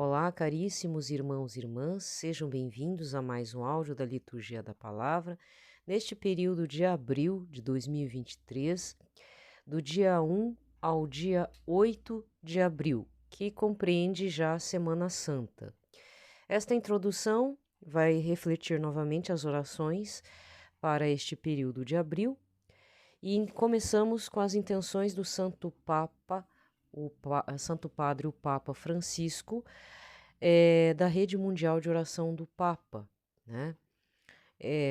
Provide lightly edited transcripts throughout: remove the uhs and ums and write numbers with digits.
Olá, caríssimos irmãos e irmãs, sejam bem-vindos a mais um áudio da Liturgia da Palavra, neste período de abril de 2023, do dia 1 ao dia 8 de abril, que compreende já a Semana Santa. Esta introdução vai refletir novamente as orações para este período de abril e começamos com as intenções do Santo Papa, Santo Padre, o Papa Francisco, da Rede Mundial de Oração do Papa, né?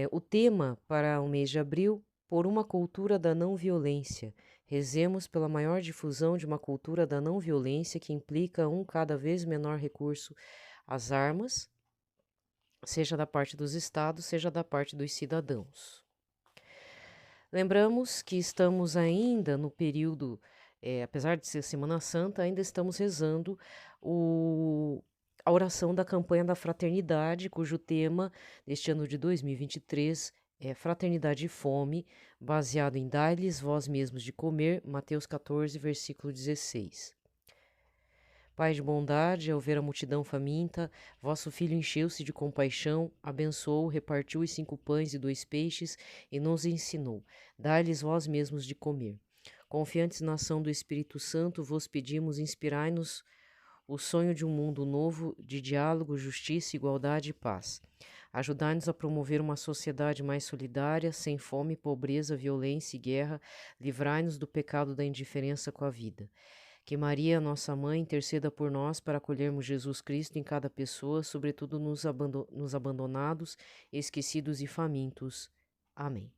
O tema para o mês de abril, por uma cultura da não violência. Rezemos pela maior difusão de uma cultura da não violência que implica um cada vez menor recurso às armas, seja da parte dos estados, seja da parte dos cidadãos. Lembramos que estamos ainda no período, apesar de ser Semana Santa, ainda estamos rezando a oração da campanha da fraternidade, cujo tema deste ano de 2023 é Fraternidade e Fome, baseado em Dai-lhes vós mesmos de comer, Mateus 14, versículo 16. Pai de bondade, ao ver a multidão faminta, vosso Filho encheu-se de compaixão, abençoou, repartiu os 5 pães e 2 peixes e nos ensinou: dai-lhes vós mesmos de comer. Confiantes na ação do Espírito Santo, vos pedimos, inspirai-nos o sonho de um mundo novo, de diálogo, justiça, igualdade e paz. Ajudai-nos a promover uma sociedade mais solidária, sem fome, pobreza, violência e guerra. Livrai-nos do pecado da indiferença com a vida. Que Maria, nossa Mãe, interceda por nós para acolhermos Jesus Cristo em cada pessoa, sobretudo nos abandonados, esquecidos e famintos. Amém.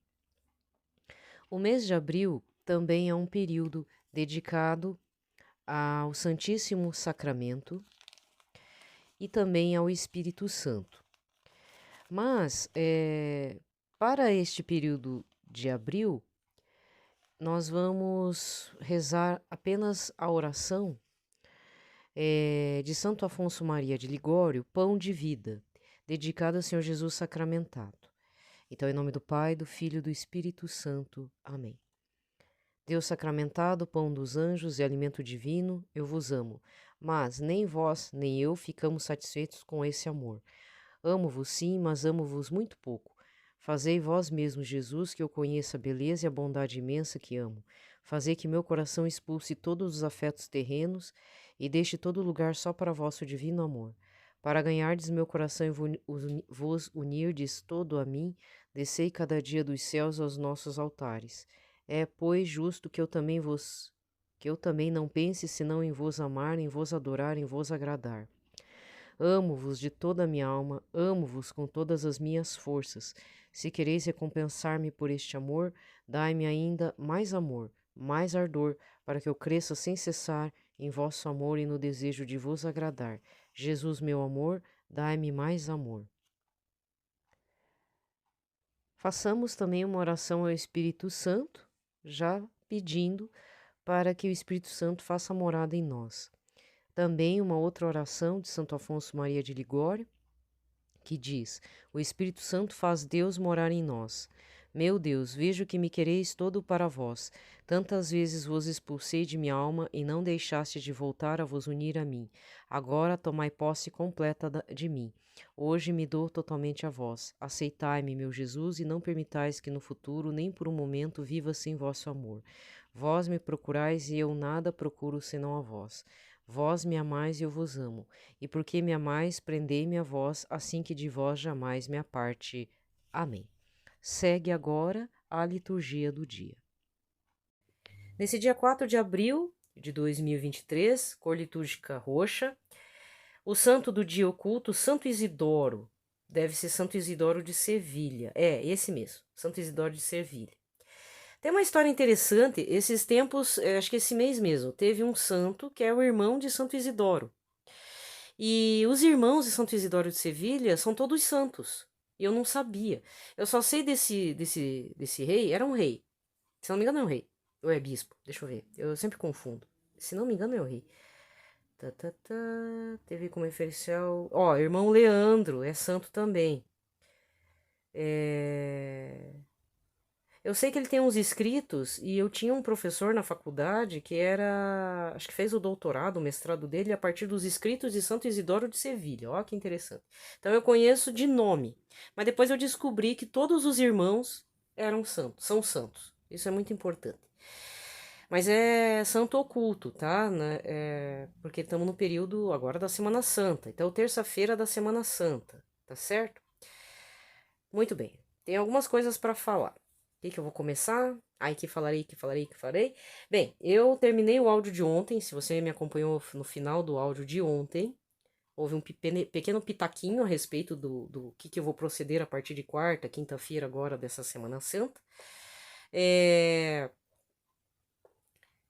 O mês de abril também é um período dedicado ao Santíssimo Sacramento e também ao Espírito Santo. Mas, para este período de abril, nós vamos rezar apenas a oração de Santo Afonso Maria de Ligório, Pão de Vida, dedicada ao Senhor Jesus sacramentado. Então, em nome do Pai, do Filho e do Espírito Santo. Amém. Deus sacramentado, pão dos anjos e alimento divino, eu vos amo, mas nem vós nem eu ficamos satisfeitos com esse amor. Amo-vos sim, mas amo-vos muito pouco. Fazei vós mesmos, Jesus, que eu conheça a beleza e a bondade imensa que amo. Fazei que meu coração expulse todos os afetos terrenos e deixe todo lugar só para vosso divino amor. Para ganhardes meu coração e vos unirdes todo a mim, descei cada dia dos céus aos nossos altares. É, pois, justo que eu também não pense senão em vos amar, em vos adorar, em vos agradar. Amo-vos de toda a minha alma, amo-vos com todas as minhas forças. Se quereis recompensar-me por este amor, dai-me ainda mais amor, mais ardor, para que eu cresça sem cessar em vosso amor e no desejo de vos agradar. Jesus, meu amor, dai-me mais amor. Façamos também uma oração ao Espírito Santo, já pedindo para que o Espírito Santo faça morada em nós. Também uma outra oração de Santo Afonso Maria de Ligório, que diz: o Espírito Santo faz Deus morar em nós. Meu Deus, vejo que me quereis todo para vós. Tantas vezes vos expulsei de minha alma e não deixaste de voltar a vos unir a mim. Agora tomai posse completa de mim. Hoje me dou totalmente a vós. Aceitai-me, meu Jesus, e não permitais que no futuro, nem por um momento, viva sem vosso amor. Vós me procurais e eu nada procuro senão a vós. Vós me amais e eu vos amo. E porque me amais, prendei-me a vós, assim que de vós jamais me aparte. Amém. Segue agora a liturgia do dia. Nesse dia 4 de abril de 2023, cor litúrgica roxa, o santo do dia oculto, Santo Isidoro. Deve ser Santo Isidoro de Sevilha. É, esse mesmo, Santo Isidoro de Sevilha. Tem uma história interessante, esses tempos, acho que esse mês mesmo, teve um santo que é o irmão de Santo Isidoro. E os irmãos de Santo Isidoro de Sevilha são todos santos. E eu não sabia. Eu só sei desse rei, era um rei. Se não me engano é um rei. Ou é bispo, deixa eu ver. Eu sempre confundo. Se não me engano é o rei. Teve como referencial... Ó, irmão Leandro, é santo também. Eu sei que ele tem uns escritos e eu tinha um professor na faculdade que era, acho que fez o doutorado, o mestrado dele a partir dos escritos de Santo Isidoro de Sevilha. Olha que interessante. Então eu conheço de nome, mas depois eu descobri que todos os irmãos eram santos, são santos. Isso é muito importante. Mas é santo oculto, tá? Porque estamos no período agora da Semana Santa. Então, terça-feira da Semana Santa, tá certo? Muito bem. Tem algumas coisas para falar. O que eu vou começar? Ai, que falarei, que falarei, que farei. Bem, eu terminei o áudio de ontem. Se você me acompanhou no final do áudio de ontem, houve um pequeno pitaquinho a respeito do que eu vou proceder a partir de quarta, quinta-feira agora dessa Semana Santa.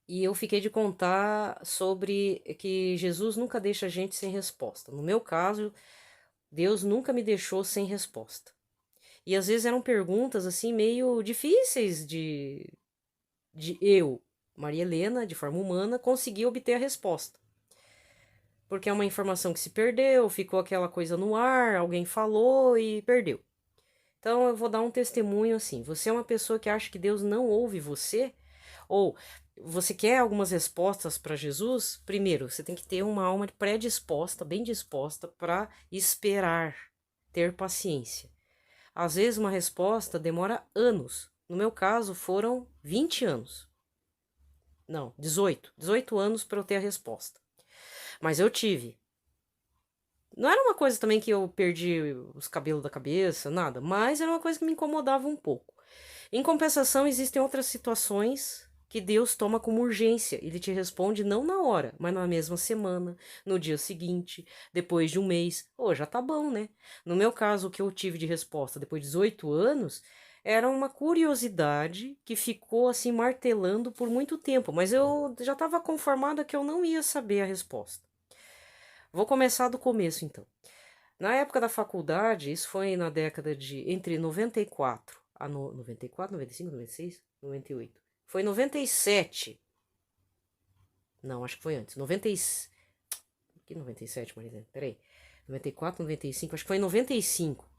E eu fiquei de contar sobre que Jesus nunca deixa a gente sem resposta. No meu caso, Deus nunca me deixou sem resposta. E às vezes eram perguntas assim meio difíceis de eu, Maria Helena, de forma humana, conseguir obter a resposta. Porque é uma informação que se perdeu, ficou aquela coisa no ar, alguém falou e perdeu. Então eu vou dar um testemunho assim. Você é uma pessoa que acha que Deus não ouve você? Ou você quer algumas respostas para Jesus? Primeiro, você tem que ter uma alma predisposta, bem disposta para esperar, ter paciência. Às vezes uma resposta demora anos. No meu caso, foram 20 anos. Não, 18 anos para eu ter a resposta. Mas eu tive. Não era uma coisa também que eu perdi os cabelos da cabeça, nada, mas era uma coisa que me incomodava um pouco. Em compensação, existem outras situações que Deus toma como urgência. Ele te responde não na hora, mas na mesma semana, no dia seguinte, depois de um mês. Oh, já tá bom, né? No meu caso, o que eu tive de resposta depois de 18 anos era uma curiosidade que ficou assim martelando por muito tempo, mas eu já estava conformada que eu não ia saber a resposta. Vou começar do começo, então. Na época da faculdade, isso foi na década de entre 94 a 94, 95, 96, 98. Foi 97. Não, acho que foi antes. 90 que 97, Marilene? Peraí. 94, 95, acho que foi em 95.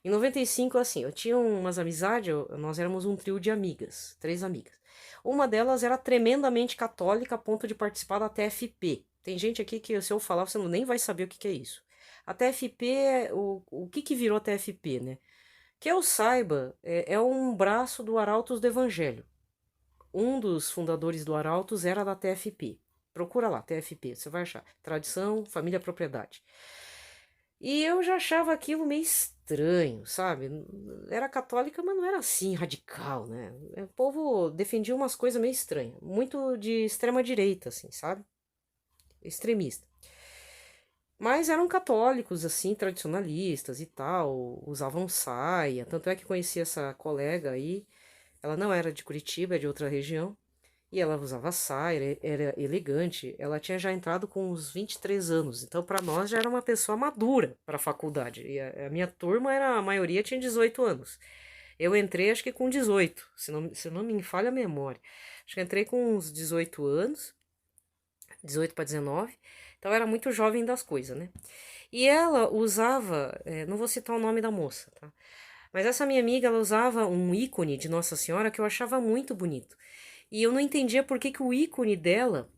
Em 95, assim, eu tinha umas amizades, nós éramos um trio de amigas, 3 amigas. Uma delas era tremendamente católica a ponto de participar da TFP. Tem gente aqui que, se eu falar, você nem vai saber o que é isso. A TFP, o que virou a TFP, né? Que eu saiba, é um braço do Arautos do Evangelho. Um dos fundadores do Arautos era da TFP. Procura lá, TFP, você vai achar. Tradição, família, propriedade. E eu já achava aquilo meio estranho, sabe? Era católica, mas não era assim radical, né? O povo defendia umas coisas meio estranhas, muito de extrema direita, assim, sabe? Extremista. Mas eram católicos, assim, tradicionalistas e tal, usavam saia. Tanto é que conheci essa colega aí, ela não era de Curitiba, é de outra região, e ela usava saia, era elegante. Ela tinha já entrado com uns 23 anos, então para nós já era uma pessoa madura para a faculdade. E a minha turma a maioria tinha 18 anos. Eu entrei acho que com 18, se não me falha a memória. Acho que entrei com uns 18 anos, 18 para 19. Então era muito jovem das coisas, né? E ela usava, não vou citar o nome da moça, tá? Mas essa minha amiga, ela usava um ícone de Nossa Senhora que eu achava muito bonito. E eu não entendia por que o ícone dela,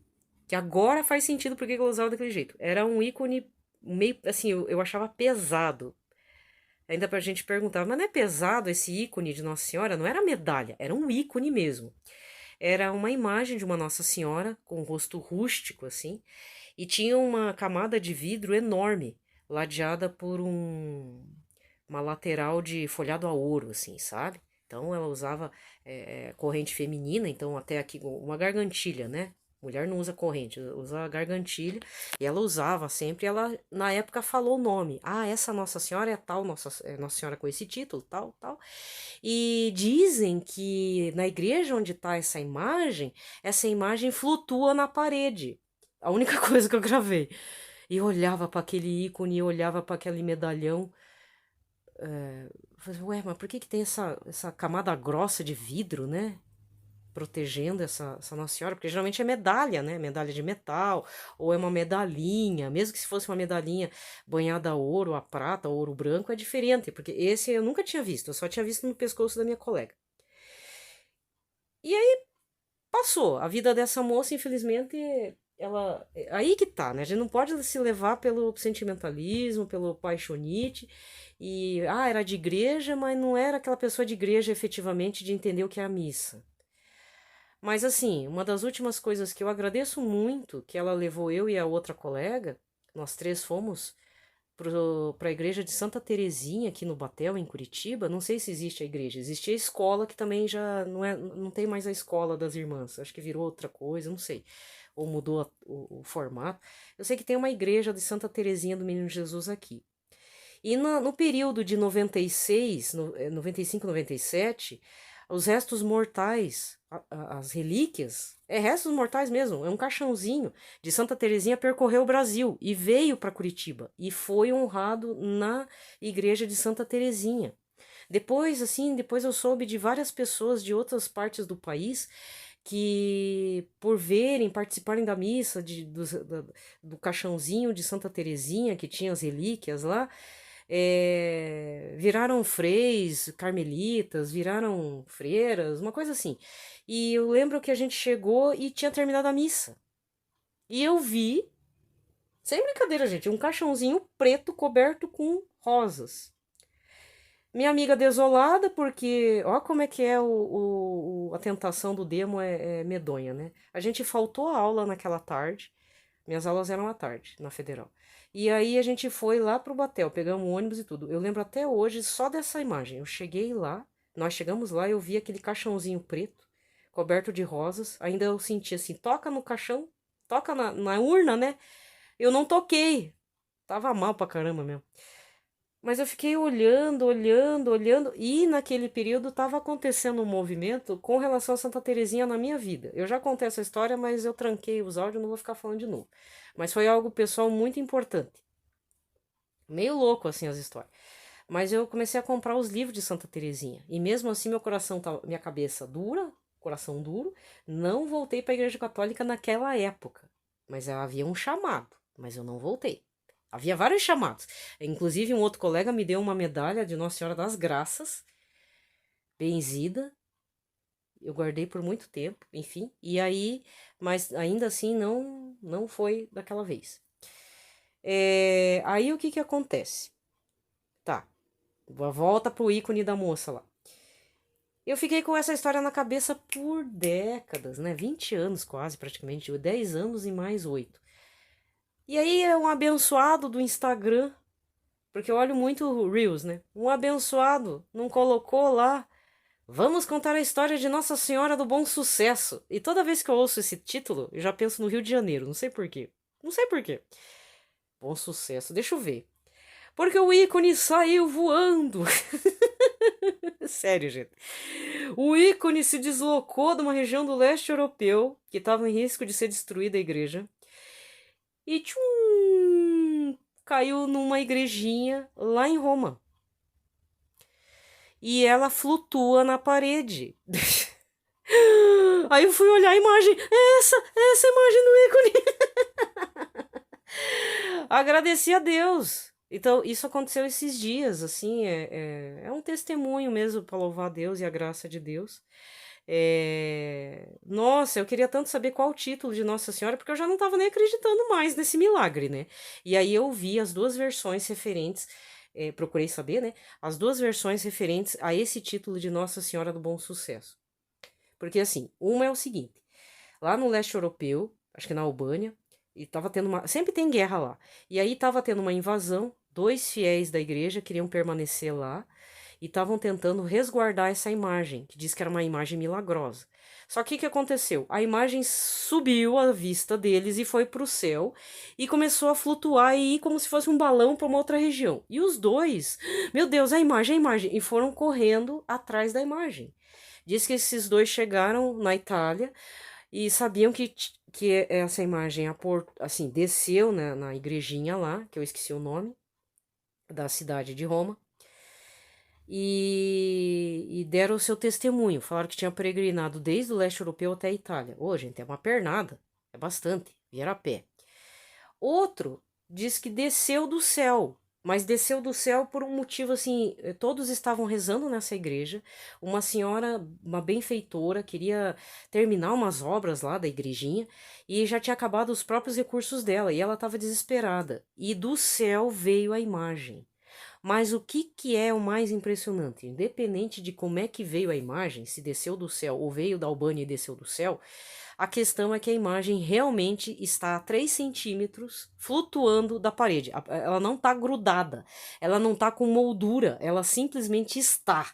que agora faz sentido por que ela usava daquele jeito, era um ícone meio, assim, eu achava pesado. Ainda pra gente perguntar, mas não é pesado esse ícone de Nossa Senhora? Não era medalha, era um ícone mesmo. Era uma imagem de uma Nossa Senhora com um rosto rústico, assim, e tinha uma camada de vidro enorme, ladeada por uma lateral de folhado a ouro, assim, sabe? Então ela usava corrente feminina, então até aqui uma gargantilha, né? Mulher não usa corrente, usa gargantilha. E ela usava sempre, ela na época falou o nome. Ah, essa Nossa Senhora é tal, Nossa Senhora com esse título, tal, tal. E dizem que na igreja onde está essa imagem flutua na parede. A única coisa que eu gravei. E olhava para aquele ícone, olhava para aquele medalhão. Falei, ué, mas por que tem essa camada grossa de vidro, né? Protegendo essa Nossa Senhora, porque geralmente é medalha, né? Medalha de metal, ou é uma medalhinha, mesmo que se fosse uma medalhinha banhada a ouro, a prata, ouro branco, é diferente, porque esse eu nunca tinha visto, eu só tinha visto no pescoço da minha colega. E aí passou. A vida dessa moça, infelizmente, ela. Aí que tá, né? A gente não pode se levar pelo sentimentalismo, pelo paixonite. E, era de igreja, mas não era aquela pessoa de igreja efetivamente de entender o que é a missa. Mas, assim, uma das últimas coisas que eu agradeço muito, que ela levou eu e a outra colega, nós três fomos para a igreja de Santa Terezinha, aqui no Batel, em Curitiba. Não sei se existe a igreja, existe a escola, que também já não tem mais a escola das irmãs, acho que virou outra coisa, não sei, ou mudou o formato. Eu sei que tem uma igreja de Santa Terezinha do Menino Jesus aqui. E no período de 96, 95, 97, os restos mortais, as relíquias, restos mortais mesmo, é um caixãozinho de Santa Terezinha, percorreu o Brasil e veio para Curitiba e foi honrado na igreja de Santa Terezinha. Depois, assim, depois eu soube de várias pessoas de outras partes do país que, por verem, participarem da missa do caixãozinho de Santa Terezinha, que tinha as relíquias lá, viraram freis, carmelitas, viraram freiras, uma coisa assim. E eu lembro que a gente chegou e tinha terminado a missa. E eu vi, sem brincadeira, gente, um caixãozinho preto coberto com rosas. Minha amiga desolada, porque ó como é que é a tentação do demo é medonha, né? A gente faltou a aula naquela tarde, minhas aulas eram à tarde, na Federal. E aí a gente foi lá pro Batel, pegamos o ônibus e tudo. Eu lembro até hoje só dessa imagem. Eu cheguei lá, nós chegamos lá, eu vi aquele caixãozinho preto, coberto de rosas. Ainda eu senti assim, toca no caixão, toca na urna, né? Eu não toquei. Tava mal pra caramba mesmo. Mas eu fiquei olhando, olhando, olhando, e naquele período estava acontecendo um movimento com relação a Santa Terezinha na minha vida. Eu já contei essa história, mas eu tranquei os áudios, não vou ficar falando de novo. Mas foi algo pessoal muito importante. Meio louco assim as histórias. Mas eu comecei a comprar os livros de Santa Terezinha. E mesmo assim meu coração tava, minha cabeça dura, coração duro, não voltei para a Igreja Católica naquela época. Mas havia um chamado, mas eu não voltei. Havia vários chamados. Inclusive, um outro colega me deu uma medalha de Nossa Senhora das Graças, benzida. Eu guardei por muito tempo, enfim. E aí, mas ainda assim não foi daquela vez. Aí o que que acontece? Tá, volta pro ícone da moça lá. Eu fiquei com essa história na cabeça por décadas, né? 20 anos quase, praticamente. 10 anos e mais 8. E aí é um abençoado do Instagram, porque eu olho muito Reels, né? Um abençoado não colocou lá. Vamos contar a história de Nossa Senhora do Bom Sucesso. E toda vez que eu ouço esse título, eu já penso no Rio de Janeiro. Não sei por quê. Não sei por quê. Bom Sucesso. Deixa eu ver. Porque o ícone saiu voando. Sério, gente. O ícone se deslocou de uma região do leste europeu, que estava em risco de ser destruída a igreja, e tchum, caiu numa igrejinha lá em Roma. E ela flutua na parede. Aí eu fui olhar a imagem. Essa imagem do ícone. Agradeci a Deus. Então, isso aconteceu esses dias, assim, é um testemunho mesmo para louvar a Deus e a graça de Deus. Nossa, eu queria tanto saber qual o título de Nossa Senhora, porque eu já não estava nem acreditando mais nesse milagre, né? E aí eu vi as duas versões referentes, procurei saber, né? As duas versões referentes a esse título de Nossa Senhora do Bom Sucesso. Porque, assim, uma é o seguinte: lá no leste europeu, acho que na Albânia, e tava tendo uma. Sempre tem guerra lá. E aí tava tendo uma invasão, dois fiéis da igreja queriam permanecer lá e estavam tentando resguardar essa imagem, que diz que era uma imagem milagrosa. Só que o que aconteceu? A imagem subiu à vista deles e foi para o céu e começou a flutuar e ir como se fosse um balão para uma outra região. E os dois, meu Deus, a imagem, e foram correndo atrás da imagem. Diz que esses dois chegaram na Itália e sabiam que essa imagem assim, desceu, né, na igrejinha lá, que eu esqueci o nome, da cidade de Roma, e deram o seu testemunho. Falaram que tinha peregrinado desde o leste europeu até a Itália. Ô, gente, é uma pernada, é bastante, vieram a pé. Outro diz que desceu do céu mas desceu do céu por um motivo assim, todos estavam rezando nessa igreja, uma senhora, uma benfeitora, queria terminar umas obras lá da igrejinha e já tinha acabado os próprios recursos dela e ela estava desesperada. E do céu veio a imagem. Mas o que que é o mais impressionante? Independente de como é que veio a imagem, se desceu do céu ou veio da Albânia e desceu do céu, a questão é que a imagem realmente está a 3 centímetros flutuando da parede. Ela não está grudada, ela não está com moldura, ela simplesmente está.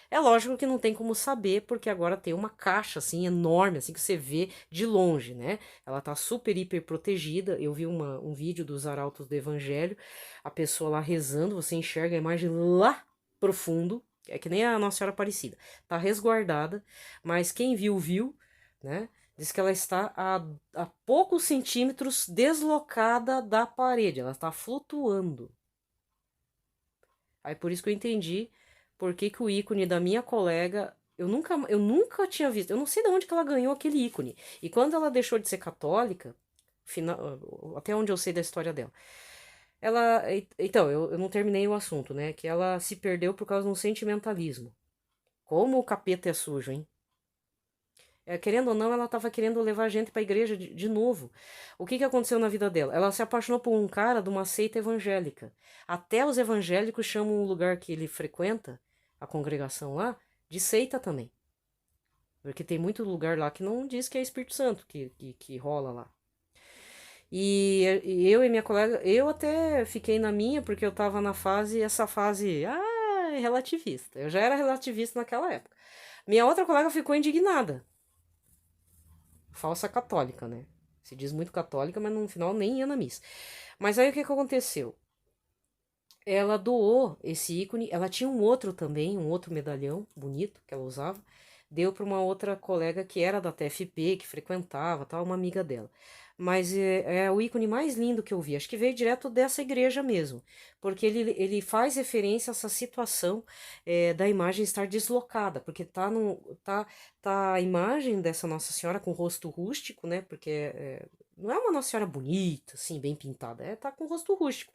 É lógico que não tem como saber, porque agora tem uma caixa assim enorme, assim que você vê de longe, né? Ela tá super hiper protegida. Eu vi um vídeo dos arautos do Evangelho, a pessoa lá rezando, você enxerga a imagem lá profundo, é que nem a Nossa Senhora Aparecida. Tá resguardada, mas quem viu, viu, né? Diz que ela está a poucos centímetros deslocada da parede, ela está flutuando. Aí por isso que eu entendi por que, que o ícone da minha colega, eu nunca tinha visto, eu não sei de onde que ela ganhou aquele ícone. E quando ela deixou de ser católica, até onde eu sei da história dela, então, eu não terminei o assunto, né? Que ela se perdeu por causa de um sentimentalismo. Como o capeta é sujo, hein? Querendo ou não, ela estava querendo levar a gente para a igreja de novo. O que, que aconteceu na vida dela? Ela se apaixonou por um cara de uma seita evangélica. Até os evangélicos chamam o lugar que ele frequenta, a congregação lá, de seita também. Porque tem muito lugar lá que não diz que é Espírito Santo que rola lá. E eu e minha colega, eu até fiquei na minha, porque eu estava na fase, essa fase, relativista. Eu já era relativista naquela época. Minha outra colega ficou indignada. Falsa católica, né? Se diz muito católica, mas no final nem ia na missa. Mas aí o que, que aconteceu? Ela doou esse ícone, ela tinha um outro também, um outro medalhão bonito que ela usava, deu para uma outra colega que era da TFP, que frequentava, tal, uma amiga dela. Mas é o ícone mais lindo que eu vi, acho que veio direto dessa igreja mesmo, porque ele faz referência a essa situação da imagem estar deslocada, porque tá a imagem dessa Nossa Senhora com o rosto rústico, né? Porque não é uma Nossa Senhora bonita, assim, bem pintada, tá com o rosto rústico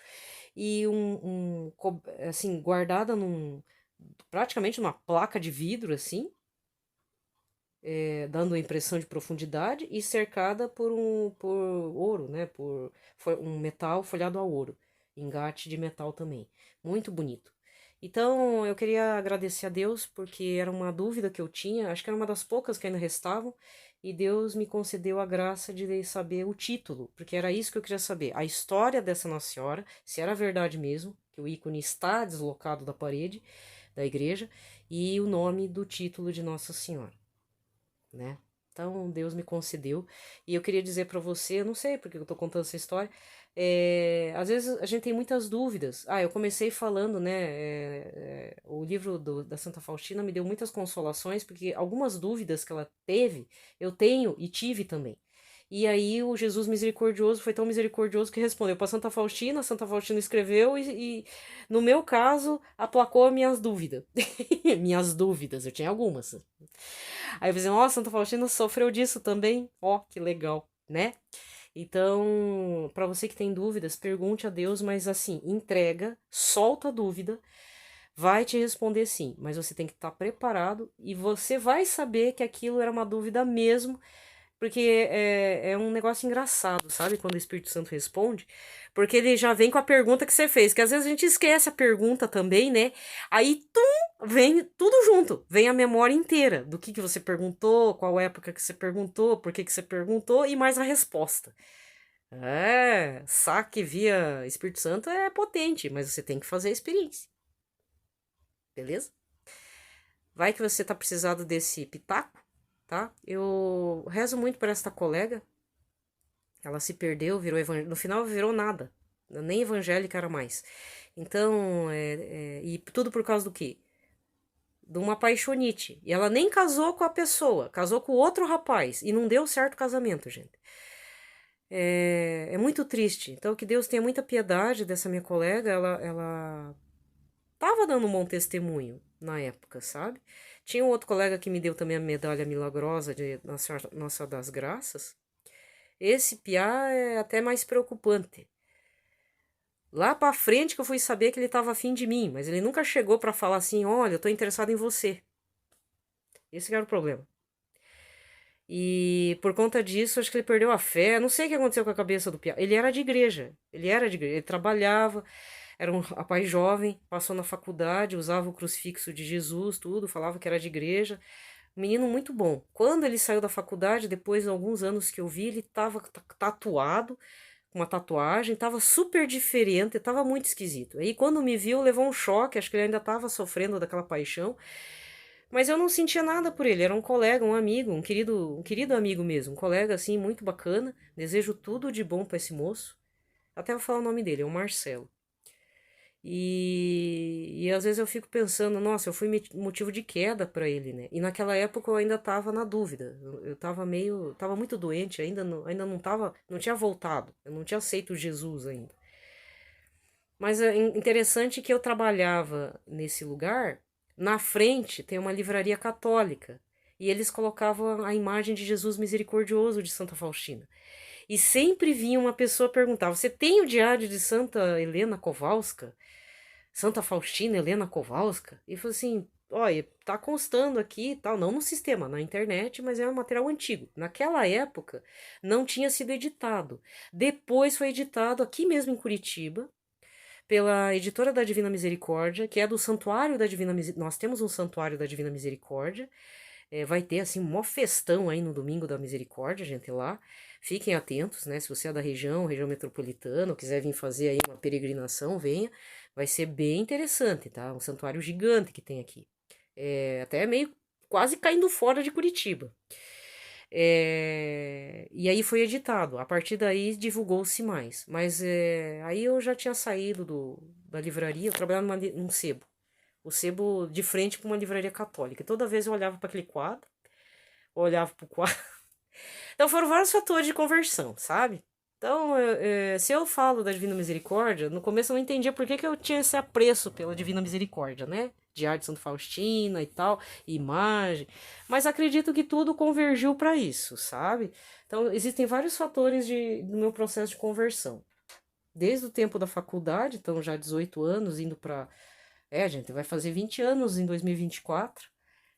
e assim, guardada praticamente numa placa de vidro, assim, dando a impressão de profundidade e cercada por ouro, né, por um metal folhado a ouro, engate de metal também, muito bonito. Então, eu queria agradecer a Deus, porque era uma dúvida que eu tinha, acho que era uma das poucas que ainda restavam, e Deus me concedeu a graça de saber o título, porque era isso que eu queria saber, a história dessa Nossa Senhora, se era verdade mesmo, que o ícone está deslocado da parede da igreja, e o nome do título de Nossa Senhora, né? Então, Deus me concedeu. E eu queria dizer para você, eu não sei porque eu tô contando essa história, às vezes a gente tem muitas dúvidas. Eu comecei falando, né? O livro da Santa Faustina me deu muitas consolações, porque algumas dúvidas que ela teve, eu tenho e tive também. E aí o Jesus misericordioso foi tão misericordioso que respondeu para Santa Faustina escreveu e, no meu caso, aplacou minhas dúvidas. Minhas dúvidas, eu tinha algumas. Aí eu pensei, ó, Santa Faustina sofreu disso também. Ó, que legal, né? Então, para você que tem dúvidas, pergunte a Deus, mas assim, entrega, solta a dúvida, vai te responder sim, mas você tem que estar preparado e você vai saber que aquilo era uma dúvida mesmo, porque é um negócio engraçado, sabe? Quando o Espírito Santo responde, porque ele já vem com a pergunta que você fez, que às vezes a gente esquece a pergunta também, né? Aí, vem tudo junto, vem a memória inteira do que você perguntou, qual época que você perguntou, por que você perguntou e mais a resposta. Saque via Espírito Santo é potente, mas você tem que fazer a experiência, beleza? Vai que você tá precisado desse pitaco, tá? Eu rezo muito por esta colega. Ela se perdeu, virou evangélica. No final virou nada. Nem evangélica era mais. Então, e tudo por causa do quê? De uma paixonite. E ela nem casou com a pessoa, casou com outro rapaz. E não deu certo o casamento, gente. É muito triste. Então, que Deus tenha muita piedade dessa minha colega. Ela tava dando um bom testemunho na época, sabe? Tinha um outro colega que me deu também a medalha milagrosa de Nossa das Graças. Esse piá é até mais preocupante. Lá pra frente que eu fui saber que ele tava afim de mim, mas ele nunca chegou pra falar assim, olha, eu tô interessado em você. Esse era o problema. E por conta disso, acho que ele perdeu a fé. Não sei o que aconteceu com a cabeça do Piá. Ele era de igreja. Ele era de igreja. Ele trabalhava, era um rapaz jovem, passou na faculdade, usava o crucifixo de Jesus, tudo, falava que era de igreja. Um menino muito bom. Quando ele saiu da faculdade, depois de alguns anos que eu vi, ele estava tatuado, com uma tatuagem, estava super diferente, estava muito esquisito. Aí quando me viu, levou um choque, acho que ele ainda estava sofrendo daquela paixão. Mas eu não sentia nada por ele, era um colega, um amigo, um querido amigo mesmo, um colega assim muito bacana. Desejo tudo de bom para esse moço. Até vou falar o nome dele, é o Marcelo. E às vezes eu fico pensando, nossa, eu fui motivo de queda para ele, né? E naquela época eu ainda tava na dúvida. Eu tava meio, tava muito doente, ainda não tava, não tinha voltado. Eu não tinha aceito Jesus ainda. Mas é interessante que eu trabalhava nesse lugar, na frente tem uma livraria católica. E eles colocavam a imagem de Jesus misericordioso de Santa Faustina. E sempre vinha uma pessoa perguntar: Você tem o diário de Santa Helena Kowalska? Santa Faustina Helena Kowalska? E falou assim: Olha, tá constando aqui e tal, não no sistema, na internet, mas é um material antigo. Naquela época não tinha sido editado. Depois foi editado aqui mesmo em Curitiba pela editora da Divina Misericórdia, que é do Santuário da Divina Misericórdia. Nós temos um Santuário da Divina Misericórdia. Vai ter, assim, um maior festão aí no Domingo da Misericórdia, gente, lá. Fiquem atentos, né? Se você é da região metropolitana, ou quiser vir fazer aí uma peregrinação, venha. Vai ser bem interessante, tá? Um santuário gigante que tem aqui. Até meio quase caindo fora de Curitiba. E aí foi editado. A partir daí divulgou-se mais. Mas aí eu já tinha saído da livraria, eu trabalhava num sebo. O sebo de frente para uma livraria católica. Toda vez eu olhava para aquele quadro, olhava para o quadro. Então foram vários fatores de conversão, sabe? Então, se eu falo da Divina Misericórdia, no começo eu não entendia por que, que eu tinha esse apreço pela Divina Misericórdia, né? De arte de Santa Faustina e tal, imagem. Mas acredito que tudo convergiu para isso, sabe? Então, existem vários fatores do meu processo de conversão. Desde o tempo da faculdade, então já 18 anos, indo para. Gente, vai fazer 20 anos em 2024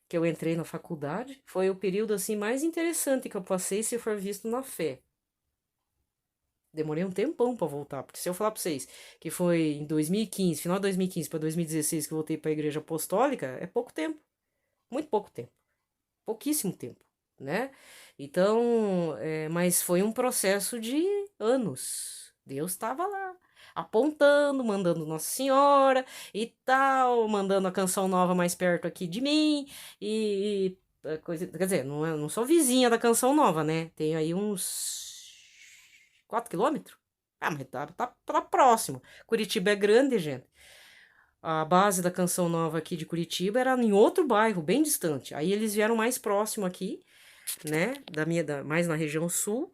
que eu entrei na faculdade. Foi o período assim mais interessante que eu passei se for visto na fé. Demorei um tempão para voltar, porque se eu falar para vocês que foi em 2015, final de 2015 para 2016 que eu voltei para a igreja apostólica, é pouco tempo, muito pouco tempo, pouquíssimo tempo, né? Então, mas foi um processo de anos. Deus estava lá, apontando, mandando Nossa Senhora e tal, mandando a canção nova mais perto aqui de mim coisa, quer dizer, não sou vizinha da canção nova, né? Tenho aí uns 4 quilômetros. Ah, mas tá próximo. Curitiba é grande, gente. A base da canção nova aqui de Curitiba era em outro bairro, bem distante. Aí eles vieram mais próximo aqui, né? Mais na região sul.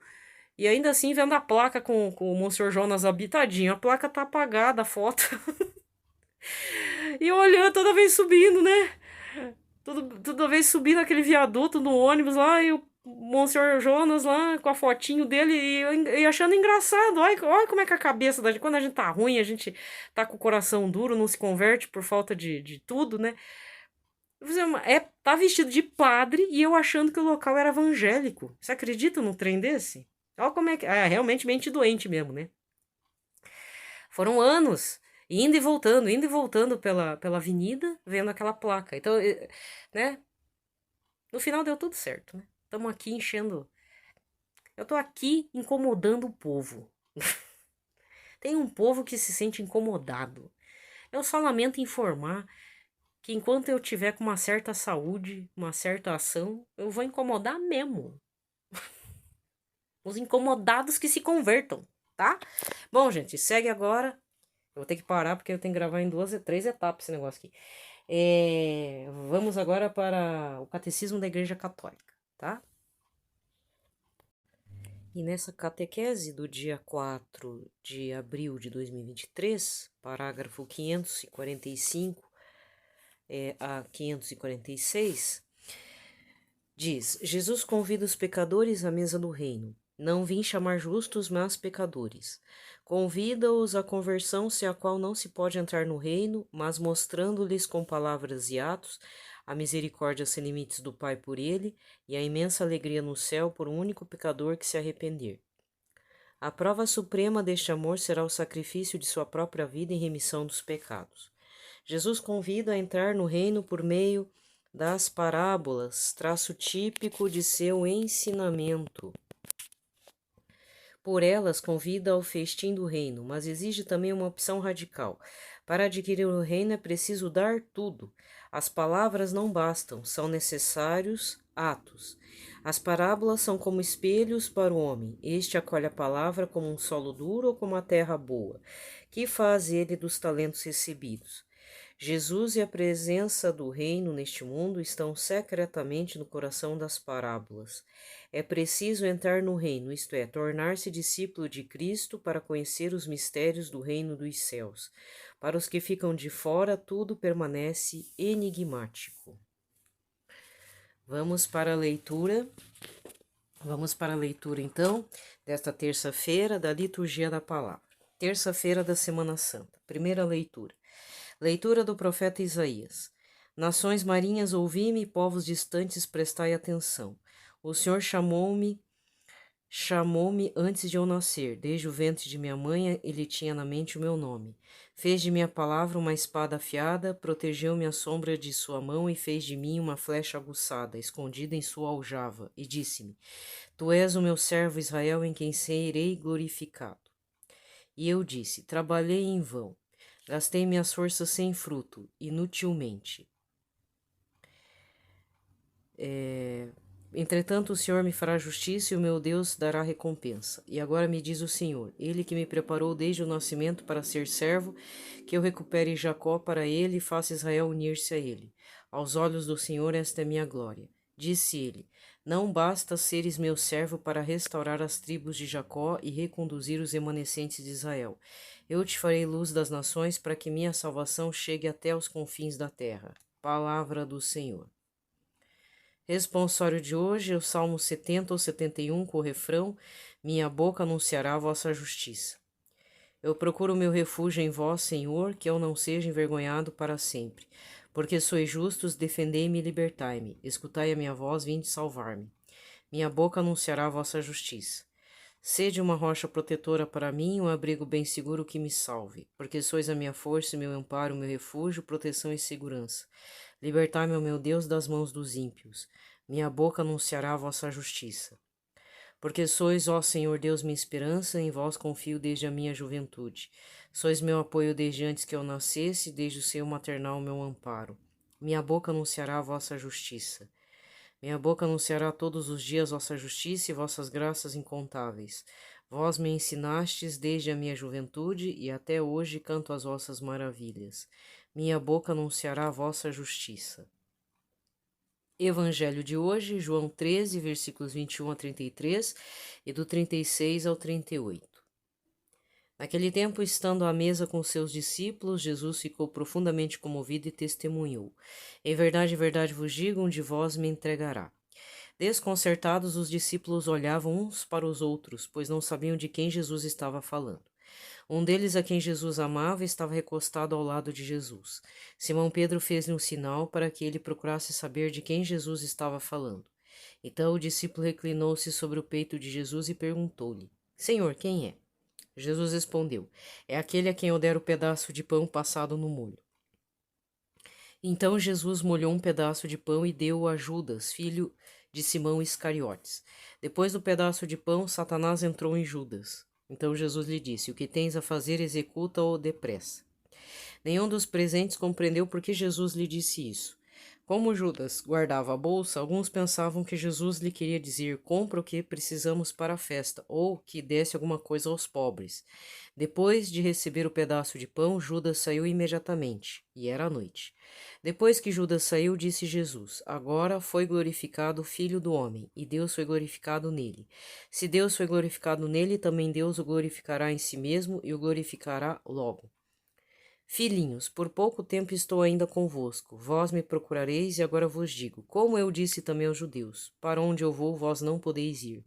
E ainda assim, vendo a placa com o Monsenhor Jonas habitadinho. A placa tá apagada, a foto. E olhando toda vez subindo, né? Toda vez subindo aquele viaduto no ônibus lá, e o Monsenhor Jonas lá com a fotinho dele e achando engraçado. Olha como é que a cabeça da gente, quando a gente tá ruim, a gente tá com o coração duro, não se converte por falta de tudo, né? Tá vestido de padre e eu achando que o local era evangélico. Você acredita num trem desse? Olha como é que. É realmente mente doente mesmo, né? Foram anos indo e voltando pela avenida, vendo aquela placa. Então, né? No final deu tudo certo, né? Estamos aqui enchendo. Eu tô aqui incomodando o povo. Tem um povo que se sente incomodado. Eu só lamento informar que enquanto eu tiver com uma certa saúde, uma certa ação, eu vou incomodar mesmo. Os incomodados que se convertam, tá? Bom, gente, segue agora. Eu vou ter que parar porque eu tenho que gravar em três etapas esse negócio aqui. Vamos agora para o Catecismo da Igreja Católica, tá? E nessa catequese do dia 4 de abril de 2023, parágrafo 545 a 546, diz: Jesus convida os pecadores à mesa do reino. Não vim chamar justos, mas pecadores. Convida-os à conversão, sem a qual não se pode entrar no reino, mas mostrando-lhes com palavras e atos a misericórdia sem limites do Pai por ele e a imensa alegria no céu por um único pecador que se arrepender. A prova suprema deste amor será o sacrifício de sua própria vida em remissão dos pecados. Jesus convida a entrar no reino por meio das parábolas, traço típico de seu ensinamento. Por elas, convida ao festim do reino, mas exige também uma opção radical. Para adquirir o reino é preciso dar tudo. As palavras não bastam, são necessários atos. As parábolas são como espelhos para o homem. Este acolhe a palavra como um solo duro ou como a terra boa. Que faz ele dos talentos recebidos? Jesus e a presença do reino neste mundo estão secretamente no coração das parábolas. É preciso entrar no reino, isto é, tornar-se discípulo de Cristo para conhecer os mistérios do reino dos céus. Para os que ficam de fora, tudo permanece enigmático. Vamos para a leitura. Então, desta terça-feira da liturgia da palavra. Terça-feira da Semana Santa. Primeira leitura. Leitura do profeta Isaías. Nações marinhas, ouvi-me, povos distantes, prestai atenção. O Senhor chamou-me antes de eu nascer. Desde o ventre de minha mãe, ele tinha na mente o meu nome. Fez de minha palavra uma espada afiada, protegeu-me à sombra de sua mão e fez de mim uma flecha aguçada, escondida em sua aljava, e disse-me: Tu és o meu servo Israel, em quem serei glorificado. E eu disse: Trabalhei em vão. Gastei minhas forças sem fruto, inutilmente. Entretanto, o Senhor me fará justiça e o meu Deus dará recompensa. E agora me diz o Senhor, ele que me preparou desde o nascimento para ser servo, que eu recupere Jacó para ele e faça Israel unir-se a ele. Aos olhos do Senhor esta é minha glória. Disse ele: Não basta seres meu servo para restaurar as tribos de Jacó e reconduzir os remanescentes de Israel. Eu te farei luz das nações para que minha salvação chegue até os confins da terra. Palavra do Senhor. Responsório de hoje é o Salmo 70 ou 71 com o refrão: Minha boca anunciará a vossa justiça. Eu procuro meu refúgio em vós, Senhor, que eu não seja envergonhado para sempre. Porque sois justos, defendei-me e libertai-me. Escutai a minha voz, vinde salvar-me. Minha boca anunciará a vossa justiça. Sede uma rocha protetora para mim, um abrigo bem seguro que me salve. Porque sois a minha força, meu amparo, meu refúgio, proteção e segurança. Libertai-me, ó meu Deus, das mãos dos ímpios. Minha boca anunciará a vossa justiça. Porque sois, ó Senhor Deus, minha esperança, em vós confio desde a minha juventude. Sois meu apoio desde antes que eu nascesse, desde o seio maternal meu amparo. Minha boca anunciará a vossa justiça. Minha boca anunciará todos os dias vossa justiça e vossas graças incontáveis. Vós me ensinastes desde a minha juventude e até hoje canto as vossas maravilhas. Minha boca anunciará a vossa justiça. Evangelho de hoje, João 13, versículos 21 a 33 e do 36 ao 38. Naquele tempo, estando à mesa com seus discípulos, Jesus ficou profundamente comovido e testemunhou: Em verdade vos digo, um de vós me entregará. Desconcertados, os discípulos olhavam uns para os outros, pois não sabiam de quem Jesus estava falando. Um deles, a quem Jesus amava, estava recostado ao lado de Jesus. Simão Pedro fez-lhe um sinal para que ele procurasse saber de quem Jesus estava falando. Então o discípulo reclinou-se sobre o peito de Jesus e perguntou-lhe: Senhor, quem é? Jesus respondeu: É aquele a quem eu der o pedaço de pão passado no molho. Então Jesus molhou um pedaço de pão e deu-o a Judas, filho de Simão Iscariotes. Depois do pedaço de pão, Satanás entrou em Judas. Então Jesus lhe disse: O que tens a fazer, executa-o depressa. Nenhum dos presentes compreendeu por que Jesus lhe disse isso. Como Judas guardava a bolsa, alguns pensavam que Jesus lhe queria dizer: compra o que precisamos para a festa, ou que desse alguma coisa aos pobres. Depois de receber o pedaço de pão, Judas saiu imediatamente, e era noite. Depois que Judas saiu, disse Jesus: Agora foi glorificado o Filho do Homem, e Deus foi glorificado nele. Se Deus foi glorificado nele, também Deus o glorificará em si mesmo e o glorificará logo. Filhinhos, por pouco tempo estou ainda convosco. Vós me procurareis, e agora vos digo, como eu disse também aos judeus: Para onde eu vou, vós não podeis ir.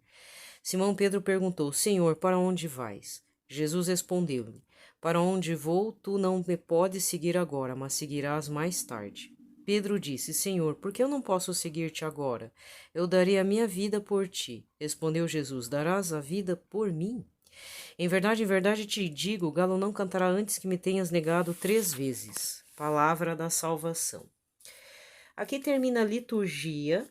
Simão Pedro perguntou: Senhor, para onde vais? Jesus respondeu-lhe: Para onde vou, tu não me podes seguir agora, mas seguirás mais tarde. Pedro disse: Senhor, por que eu não posso seguir-te agora? Eu darei a minha vida por ti. Respondeu Jesus: Darás a vida por mim? Em verdade te digo, o galo não cantará antes que me tenhas negado 3 vezes. Palavra da salvação. Aqui termina a liturgia,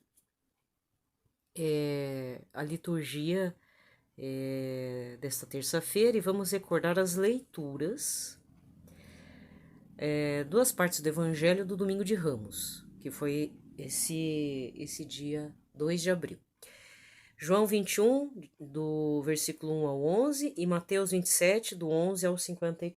desta terça-feira, e vamos recordar as leituras, duas partes do Evangelho do Domingo de Ramos, que foi esse dia 2 de abril. João 21, do versículo 1 ao 11, e Mateus 27, do 11 ao 54.